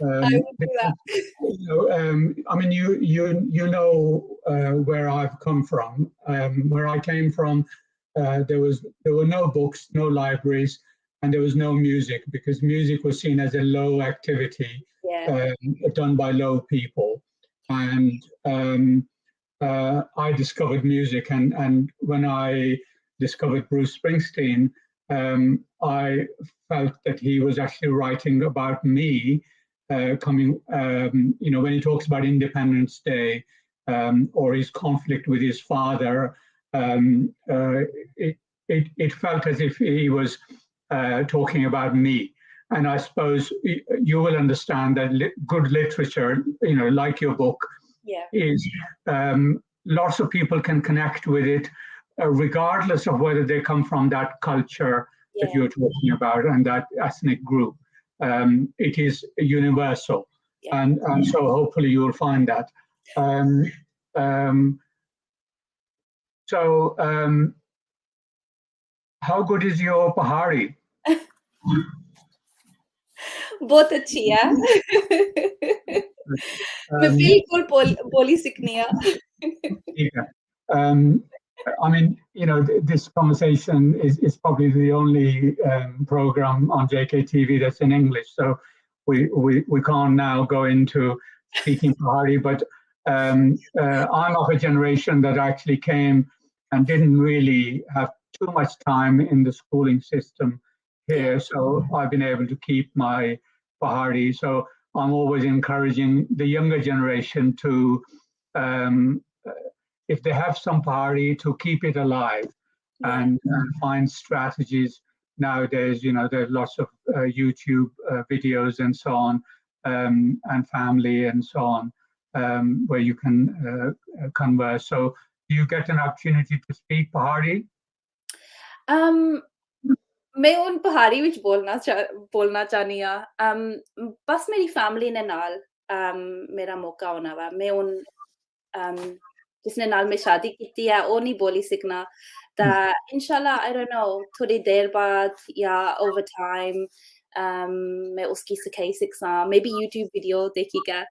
I will do that. you know, I mean, you know where I've come from. Where I came from, there were no books, no libraries, and there was no music, because music was seen as a low activity done by low people. And I discovered music, and when I discovered Bruce Springsteen, I felt that he was actually writing about me, coming, you know, when he talks about Independence Day or his conflict with his father, it felt as if he was talking about me. And I suppose you will understand that good literature, you know, like your book, is lots of people can connect with it, regardless of whether they come from that culture that you're talking about and that ethnic group. It is universal, and so hopefully you will find that. So how good is your Pahari? बहुत अच्छी है. मैं बिल्कुल बोली सीखनी है. I mean, you know, this conversation is probably the only program on JKTV that's in English, so we can't now go into speaking Pahari, but I'm of a generation that actually came and didn't really have too much time in the schooling system here, so I've been able to keep my Pahari. So I'm always encouraging the younger generation to, if they have some Pahari, to keep it alive and find strategies. Nowadays, you know, there's lots of YouTube videos and so on, and family and so on, where you can converse. So do you get an opportunity to speak Pahari? मैं उन पहाड़ी विच बोलना चाहनी हां. बस मेरी family ने नाल मेरा मौका होना वा. मैं उन जिसने नाल में शादी कीती है ओ नहीं बोली सकना. इंशाल्लाह, I don't know, थोड़ी देर बाद या over time मैं उसकी सिखाई सकसा. maybe YouTube वीडियो देखीगा,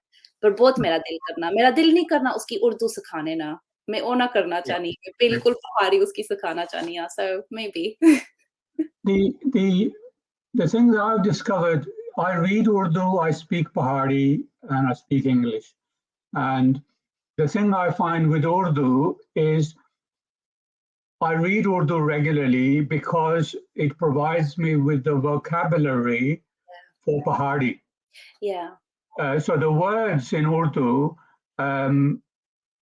पर बहुत मेरा दिल नहीं करना उसकी उर्दू सिखाने ना. मैं ओ ना करना चाहनी, बिल्कुल पहाड़ी उसकी सिखाना चाहनी हां. So maybe. the thing that I've discovered, I read Urdu, I speak Pahari, and I speak English. And the thing I find with Urdu is I read Urdu regularly because it provides me with the vocabulary for Pahari. Yeah. So the words in Urdu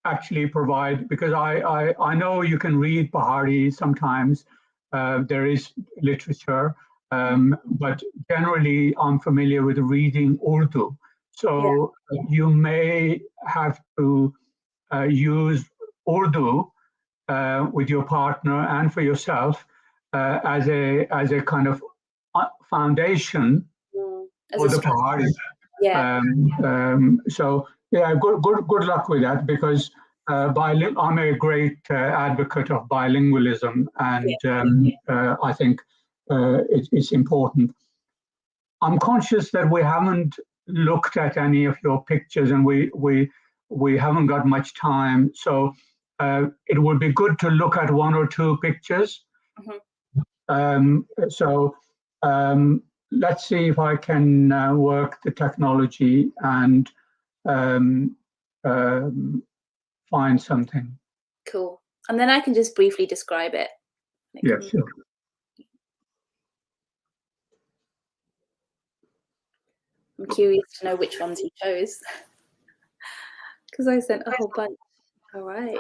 actually provide, because I know you can read Pahari sometimes, there is literature, but generally I'm familiar with reading Urdu. So you may have to use Urdu with your partner and for yourself as a kind of foundation for the Pahari. Yeah. So yeah, good luck with that, because I'm a great advocate of bilingualism, and I think it's important. I'm conscious that we haven't looked at any of your pictures, and we haven't got much time. So it would be good to look at one or two pictures. So let's see if I can work the technology and find something. Cool. And then I can just briefly describe it. Yeah, sure. I'm curious to know which ones you chose, because I sent a whole bunch. All right.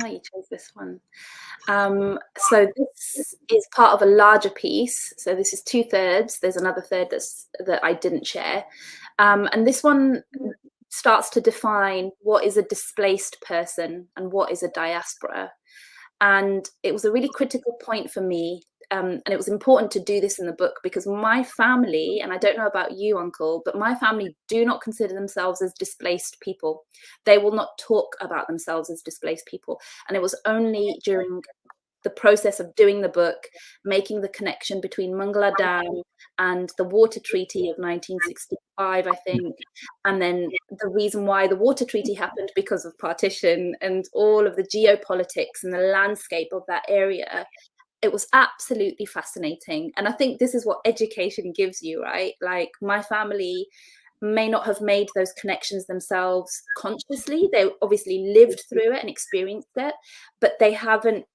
You chose this one. So this is part of a larger piece. So this is 2/3. There's another third that I didn't share. And this one starts to define what is a displaced person and what is a diaspora. And it was a really critical point for me. And it was important to do this in the book because my family, and I don't know about you, Uncle, but my family do not consider themselves as displaced people. They will not talk about themselves as displaced people. And it was only during the process of doing the book, making the connection between Mangla Dam and the water treaty of 1965, I think. And then the reason why the water treaty happened because of partition and all of the geopolitics and the landscape of that area. It was absolutely fascinating. And I think this is what education gives you, right? Like my family may not have made those connections themselves consciously. They obviously lived through it and experienced it, but they haven't,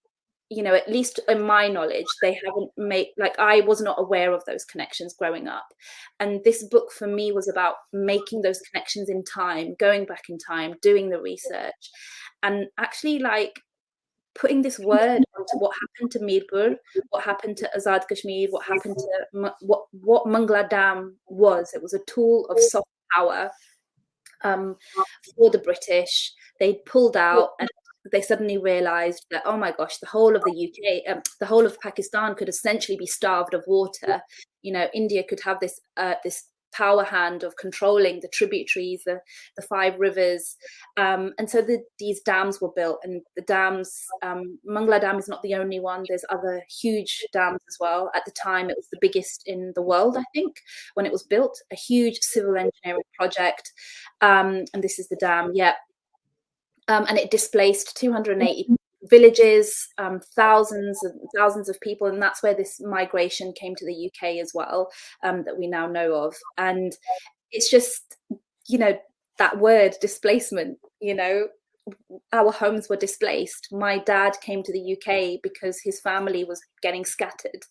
at least in my knowledge, they haven't made, like I was not aware of those connections growing up. And this book for me was about making those connections in time, going back in time, doing the research, and actually like putting this word onto what happened to Mirpur, what happened to Azad Kashmir, what happened to what Mangla Dam was. It was a tool of soft power for the British. They pulled out and they suddenly realized that, oh my gosh, the whole of the UK, the whole of Pakistan could essentially be starved of water. India could have this power hand of controlling the tributaries, the 5 rivers. And so these dams were built, and the dams, Mangla Dam is not the only one. There's other huge dams as well. At the time, it was the biggest in the world, I think, when it was built, a huge civil engineering project. And this is the dam, yeah. And it displaced 280 villages, thousands and thousands of people, and that's where this migration came to the UK as well, that we now know of. And it's just, that word displacement, our homes were displaced. My dad came to the UK because his family was getting scattered,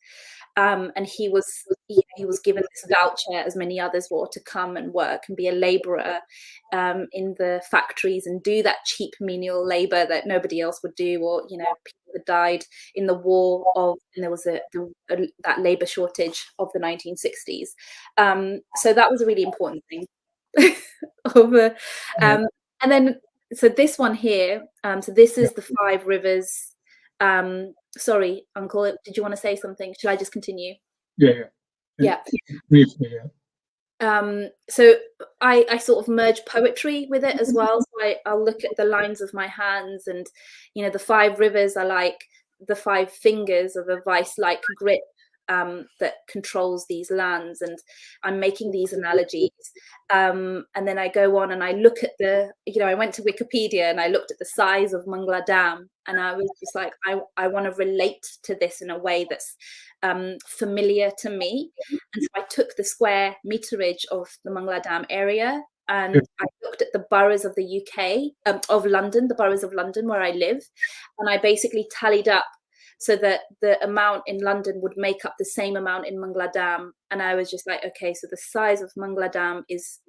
and he was given this voucher, as many others were, to come and work and be a labourer in the factories and do that cheap menial labour that nobody else would do, or people that died in the war and there was that labour shortage of the 1960s. So that was a really important thing. And then, so this one here, so this is the 5 rivers. Sorry, Uncle, did you want to say something? Should I just continue? Yeah. Briefly, so I sort of merge poetry with it as well. So I'll look at the lines of my hands, and the 5 rivers are like the 5 fingers of a vice-like grip that controls these lands, and I'm making these analogies, and then I go on and I look at I went to Wikipedia and I looked at the size of Mangla Dam, and I was just like, I want to relate to this in a way that's familiar to me. And so I took the square meterage of the Mangla Dam area, and I looked at the boroughs of the UK, of London, the boroughs of London where I live, and I basically tallied up so that the amount in London would make up the same amount in Mangla Dam. And I was just like, okay, so the size of Mangla Dam is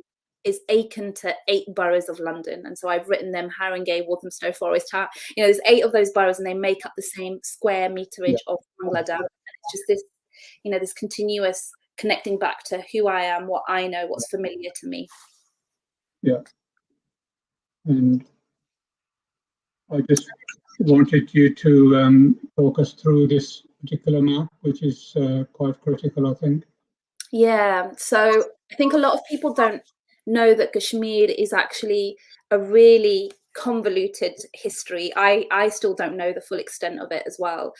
akin to 8 boroughs of London. And so I've written them: Haringey, Walthamstow, Forest, there's 8 of those boroughs, and they make up the same square meterage of Mangla Dam. And it's just this, this continuous connecting back to who I am, what I know, what's familiar to me. Yeah. And I just wanted you to talk us through this particular map, which is quite critical, I think. Yeah, so I think a lot of people don't know that Kashmir is actually a really convoluted history. I still don't know the full extent of it as well.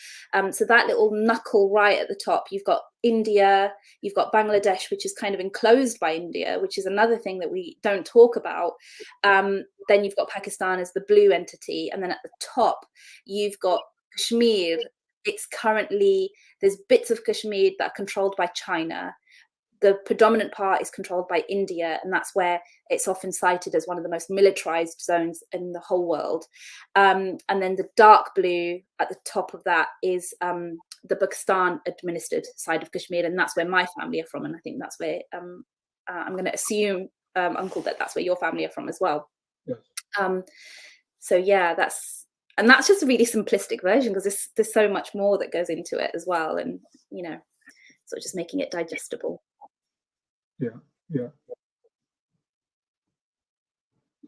So that little knuckle right at the top, you've got India, you've got Bangladesh, which is kind of enclosed by India, which is another thing that we don't talk about. Then you've got Pakistan as the blue entity, and then at the top you've got Kashmir. It's currently, there's bits of Kashmir that are controlled by China. The predominant part is controlled by India, and that's where it's often cited as one of the most militarized zones in the whole world. And then the dark blue at the top of that is the Pakistan administered side of Kashmir, and that's where my family are from. And I think that's where I'm going to assume, Uncle, that's where your family are from as well. Yes. So yeah, that's just a really simplistic version, because there's so much more that goes into it as well, and sort of just making it digestible. Yeah.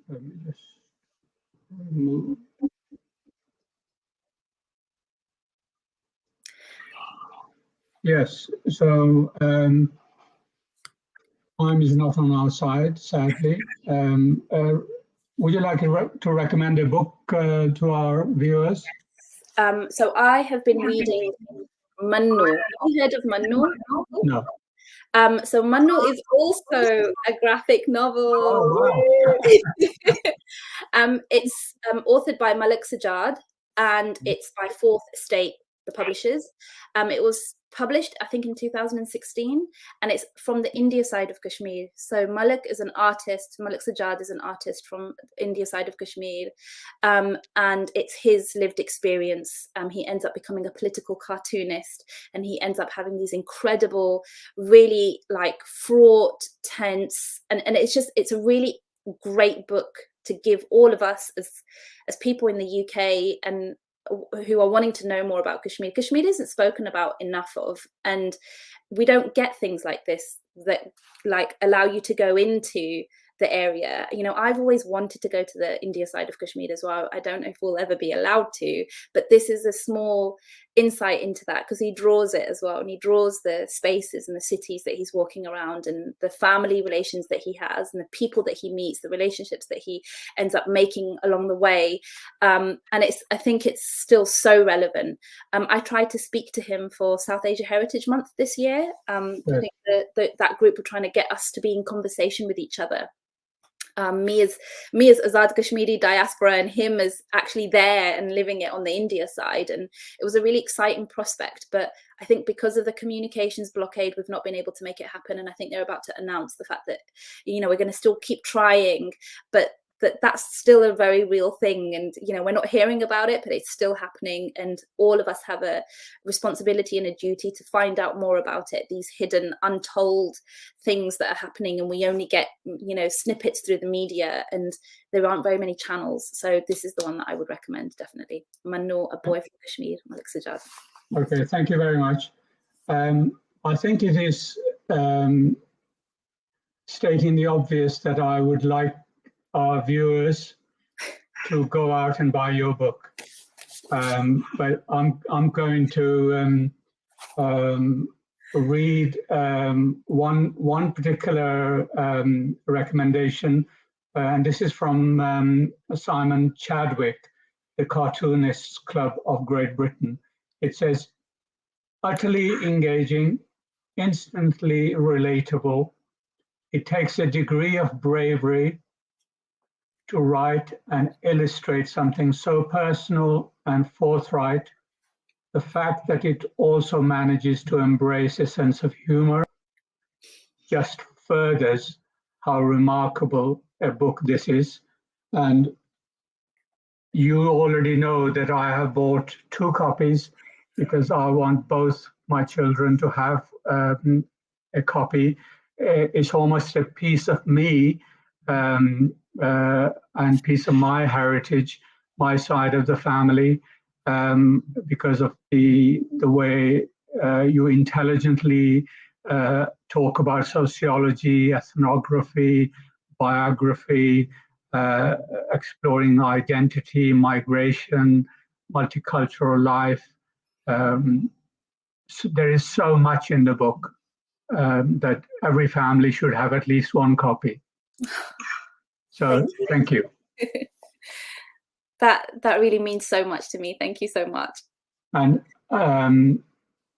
Let me just remove. Yes, so time is not on our side, sadly. Would you like to recommend a book to our viewers? So I have been reading Mannu. Have you heard of Mannu? No. So Mannu is also a graphic novel. Oh, wow. It's authored by Malik Sajjad, and it's by Fourth Estate, the publishers. It was published, I think, in 2016, and it's from the India side of Kashmir. So Malik is an artist, Malik Sajjad is an artist from India side of Kashmir, and it's his lived experience. He ends up becoming a political cartoonist, and he ends up having these incredible, really fraught, tense, and it's a really great book to give all of us as people in the UK and who are wanting to know more about Kashmir. Kashmir isn't spoken about enough of, and we don't get things like this that allow you to go into the area. I've always wanted to go to the India side of Kashmir as well. I don't know if we'll ever be allowed to, but this is a small insight into that, because he draws it as well, and he draws the spaces and the cities that he's walking around, and the family relations that he has, and the people that he meets, the relationships that he ends up making along the way. And I think it's still so relevant. I tried to speak to him for South Asia Heritage Month this year. I think that group were trying to get us to be in conversation with each other. Me as Azad Kashmiri diaspora, and him as actually there and living it on the India side. And it was a really exciting prospect, but I think because of the communications blockade, we've not been able to make it happen. And I think they're about to announce the fact that, we're going to still keep trying, but that's still a very real thing. And, we're not hearing about it, but it's still happening. And all of us have a responsibility and a duty to find out more about it, these hidden, untold things that are happening. And we only get, snippets through the media, and there aren't very many channels. So this is the one that I would recommend, definitely. Mannu, A Boy from Kashmir, Malik Sajjad. Okay, thank you very much. I think it is stating the obvious that I would like our viewers to go out and buy your book, but I'm going to read one particular recommendation, and this is from Simon Chadwick, the Cartoonists Club of Great Britain. It says, utterly engaging, instantly relatable. It takes a degree of bravery to write and illustrate something so personal and forthright. The fact that it also manages to embrace a sense of humor just furthers how remarkable a book this is. And you already know that I have bought 2 copies because I want both my children to have a copy. It's almost a piece of me and piece of my heritage, my side of the family, because of the way you intelligently talk about sociology, ethnography, biography, exploring identity, migration, multicultural life. So there is so much in the book that every family should have at least 1 copy. So thank you. That really means so much to me. Thank you so much. And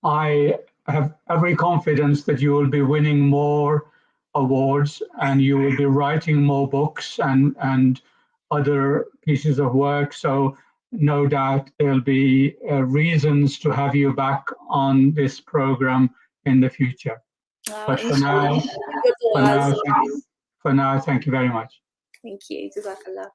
I have every confidence that you will be winning more awards and you will be writing more books and other pieces of work. So no doubt there'll be reasons to have you back on this program in the future. But for now, thank you very much. Thank you. Jazakallah.